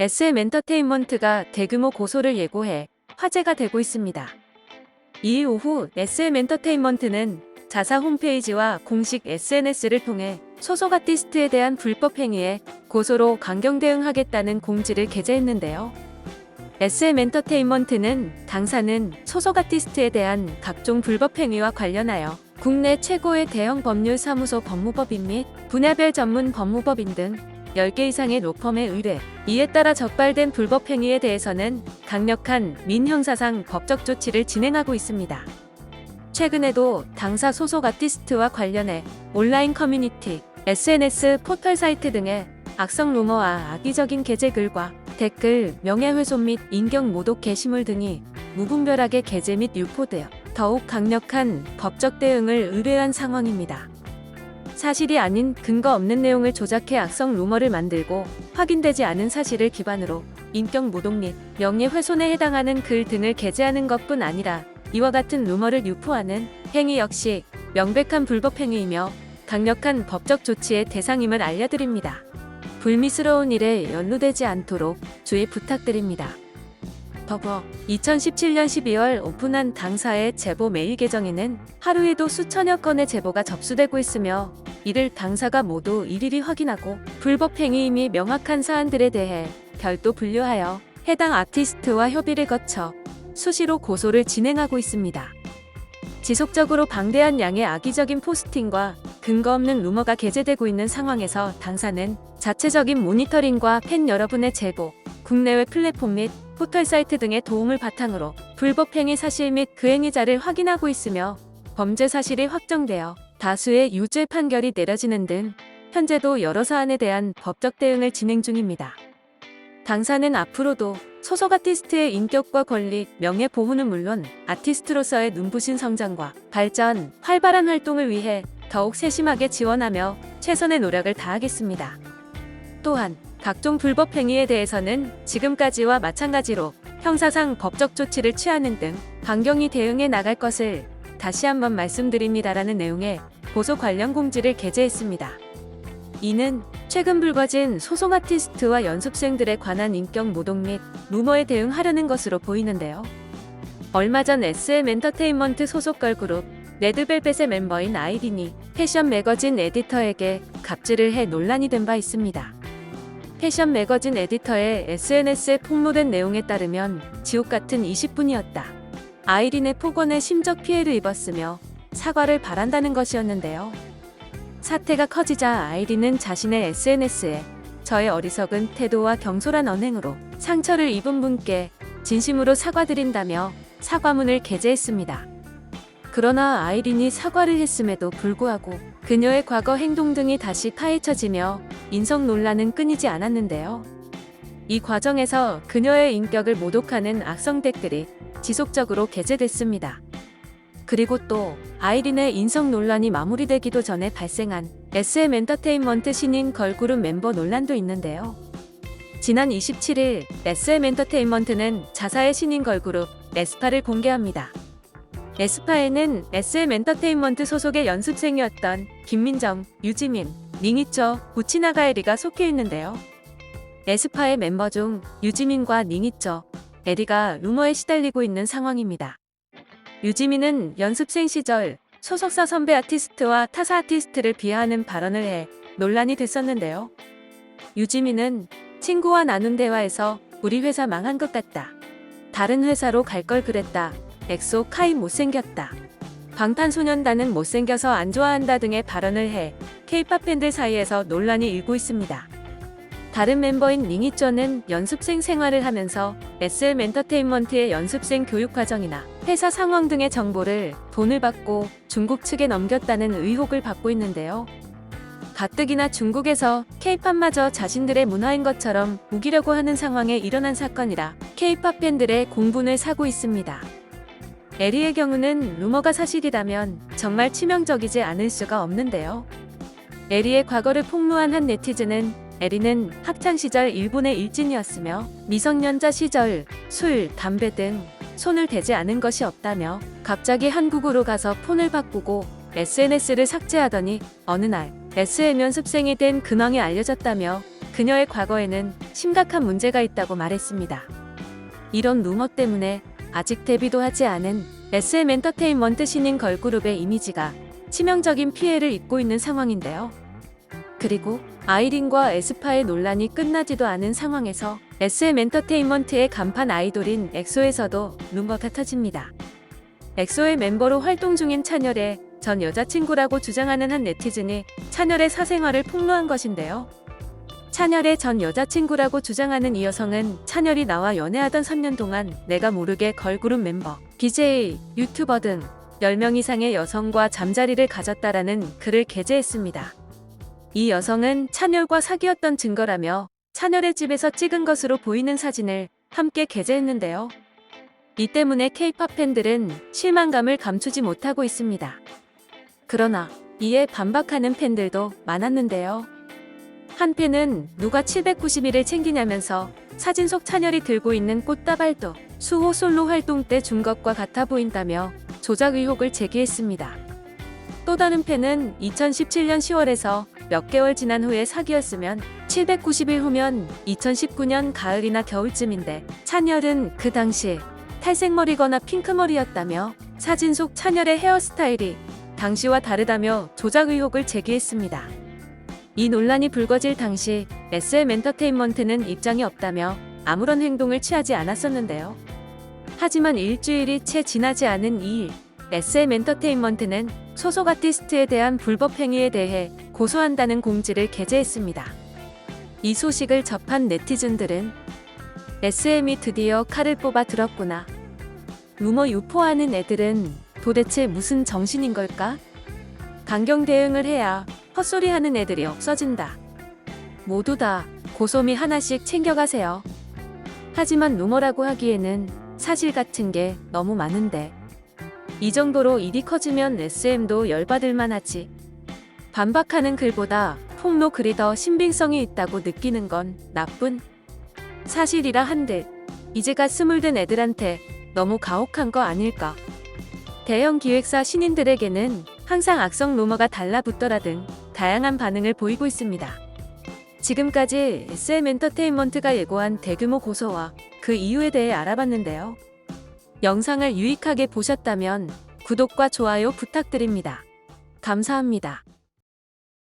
SM엔터테인먼트가 대규모 고소를 예고해 화제가 되고 있습니다. 2일 오후 SM엔터테인먼트는 자사 홈페이지와 공식 SNS를 통해 소속 아티스트에 대한 불법 행위에 고소로 강경 대응하겠다는 공지를 게재했는데요. SM엔터테인먼트는 당사는 소속 아티스트에 대한 각종 불법 행위와 관련하여 국내 최고의 대형 법률 사무소 법무법인 및 분야별 전문 법무법인 등 10개 이상의 로펌에 의뢰, 이에 따라 적발된 불법 행위에 대해서는 강력한 민형사상 법적 조치를 진행하고 있습니다. 최근에도 당사 소속 아티스트와 관련해 온라인 커뮤니티, SNS 포털 사이트 등의 악성 루머와 악의적인 게재 글과 댓글, 명예훼손 및 인격 모독 게시물 등이 무분별하게 게재 및 유포되어 더욱 강력한 법적 대응을 의뢰한 상황입니다. 사실이 아닌 근거 없는 내용을 조작해 악성 루머를 만들고 확인되지 않은 사실을 기반으로 인격 모독 및 명예훼손에 해당하는 글 등을 게재하는 것뿐 아니라 이와 같은 루머를 유포하는 행위 역시 명백한 불법 행위이며 강력한 법적 조치의 대상임을 알려드립니다. 불미스러운 일에 연루되지 않도록 주의 부탁드립니다. 더불어 2017년 12월 오픈한 당사의 제보 메일 계정에는 하루에도 수천여 건의 제보가 접수되고 있으며 이를 당사가 모두 일일이 확인하고 불법 행위임이 명확한 사안들에 대해 별도 분류하여 해당 아티스트와 협의를 거쳐 수시로 고소를 진행하고 있습니다. 지속적으로 방대한 양의 악의적인 포스팅과 근거 없는 루머가 게재되고 있는 상황에서 당사는 자체적인 모니터링과 팬 여러분의 제보, 국내외 플랫폼 및 포털 사이트 등의 도움을 바탕으로 불법 행위 사실 및 그 행위자를 확인하고 있으며 범죄 사실이 확정되어 다수의 유죄 판결이 내려지는 등 현재도 여러 사안에 대한 법적 대응을 진행 중입니다. 당사는 앞으로도 소속 아티스트의 인격과 권리, 명예 보호는 물론 아티스트로서의 눈부신 성장과 발전, 활발한 활동을 위해 더욱 세심하게 지원하며 최선의 노력을 다하겠습니다. 또한 각종 불법 행위에 대해서는 지금까지와 마찬가지로 형사상 법적 조치를 취하는 등 강경히 대응해 나갈 것을 다시 한번 말씀드립니다라는 내용의 고소 관련 공지를 게재했습니다. 이는 최근 불거진 소속 아티스트와 연습생들에 관한 인격 모독 및 루머에 대응하려는 것으로 보이는데요. 얼마 전 SM엔터테인먼트 소속 걸그룹 레드벨벳의 멤버인 아이린이 패션 매거진 에디터에게 갑질을 해 논란이 된 바 있습니다. 패션 매거진 에디터의 SNS에 폭로된 내용에 따르면 지옥 같은 20분이었다. 아이린의 폭언에 심적 피해를 입었으며 사과를 바란다는 것이었는데요. 사태가 커지자 아이린은 자신의 SNS에 저의 어리석은 태도와 경솔한 언행으로 상처를 입은 분께 진심으로 사과드린다며 사과문을 게재했습니다. 그러나 아이린이 사과를 했음에도 불구하고 그녀의 과거 행동 등이 다시 파헤쳐지며 인성 논란은 끊이지 않았는데요. 이 과정에서 그녀의 인격을 모독하는 악성 댓글이 지속적으로 게재됐습니다. 그리고 또 아이린의 인성 논란이 마무리되기도 전에 발생한 SM엔터테인먼트 신인 걸그룹 멤버 논란도 있는데요. 지난 27일 SM엔터테인먼트는 자사의 신인 걸그룹 에스파를 공개합니다. 에스파에는 SM엔터테인먼트 소속의 연습생이었던 김민정, 유지민, 닝이처, 우치나가에리가 속해 있는데요. 에스파의 멤버 중 유지민과 닝이처, 에리가 루머에 시달리고 있는 상황입니다. 유지민은 연습생 시절 소속사 선배 아티스트와 타사 아티스트를 비하하는 발언을 해 논란이 됐었는데요. 유지민은 친구와 나눈 대화에서 우리 회사 망한 것 같다. 다른 회사로 갈 걸 그랬다. 엑소 카이 못생겼다. 방탄소년단은 못생겨서 안 좋아한다 등의 발언을 해 K-팝 팬들 사이에서 논란이 일고 있습니다. 다른 멤버인 닝이쩌는 연습생 생활을 하면서 SM엔터테인먼트의 연습생 교육 과정이나 회사 상황 등의 정보를 돈을 받고 중국 측에 넘겼다는 의혹을 받고 있는데요. 가뜩이나 중국에서 K-팝마저 자신들의 문화인 것처럼 우기려고 하는 상황에 일어난 사건이라 K-팝 팬들의 공분을 사고 있습니다. 에리의 경우는 루머가 사실이라면 정말 치명적이지 않을 수가 없는데요. 에리의 과거를 폭로한 한 네티즌은 에리는 학창시절 일본의 일진이었으며 미성년자 시절 술, 담배 등 손을 대지 않은 것이 없다며 갑자기 한국으로 가서 폰을 바꾸고 SNS를 삭제하더니 어느 날 SM 연습생이 된 근황이 알려졌다며 그녀의 과거에는 심각한 문제가 있다고 말했습니다. 이런 루머 때문에 아직 데뷔도 하지 않은 SM 엔터테인먼트 신인 걸그룹의 이미지가 치명적인 피해를 입고 있는 상황인데요. 그리고 아이린과 에스파의 논란이 끝나지도 않은 상황에서 SM 엔터테인먼트의 간판 아이돌인 엑소에서도 루머가 터집니다. 엑소의 멤버로 활동 중인 찬열의 전 여자친구라고 주장하는 한 네티즌이 찬열의 사생활을 폭로한 것인데요. 찬열의 전 여자친구라고 주장하는 이 여성은 찬열이 나와 연애하던 3년 동안 내가 모르게 걸그룹 멤버, BJ, 유튜버 등 10명 이상의 여성과 잠자리를 가졌다라는 글을 게재했습니다. 이 여성은 찬열과 사귀었던 증거라며 찬열의 집에서 찍은 것으로 보이는 사진을 함께 게재했는데요. 이 때문에 K-팝 팬들은 실망감을 감추지 못하고 있습니다. 그러나 이에 반박하는 팬들도 많았는데요. 한 팬은 누가 790일을 챙기냐면서 사진 속 찬열이 들고 있는 꽃다발도 수호 솔로 활동 때 준 것과 같아 보인다며 조작 의혹을 제기했습니다. 또 다른 팬은 2017년 10월에서 몇 개월 지난 후에 사귀었으면 790일 후면 2019년 가을이나 겨울쯤인데 찬열은 그 당시 탈색머리거나 핑크머리였다며 사진 속 찬열의 헤어스타일이 당시와 다르다며 조작 의혹을 제기했습니다. 이 논란이 불거질 당시 SM 엔터테인먼트는 입장이 없다며 아무런 행동을 취하지 않았었는데요. 하지만 일주일이 채 지나지 않은 2일, SM 엔터테인먼트는 소속 아티스트에 대한 불법 행위에 대해 고소한다는 공지를 게재했습니다. 이 소식을 접한 네티즌들은 SM이 드디어 칼을 뽑아 들었구나. 루머 유포하는 애들은 도대체 무슨 정신인 걸까? 강경 대응을 해야 헛소리하는 애들이 없어진다. 모두 다 고소미 하나씩 챙겨가세요. 하지만 루머라고 하기에는 사실 같은 게 너무 많은데 이 정도로 일이 커지면 SM도 열받을만 하지. 반박하는 글보다 폭로 글이 더 신빙성이 있다고 느끼는 건 나쁜 사실이라 한들 이제가 스물든 애들한테 너무 가혹한 거 아닐까. 대형 기획사 신인들에게는 항상 악성 루머가 달라붙더라 등 다양한 반응을 보이고 있습니다. 지금까지 SM 엔터테인먼트가 예고한 대규모 고소와 그 이유에 대해 알아봤는데요. 영상을 유익하게 보셨다면 구독과 좋아요 부탁드립니다. 감사합니다.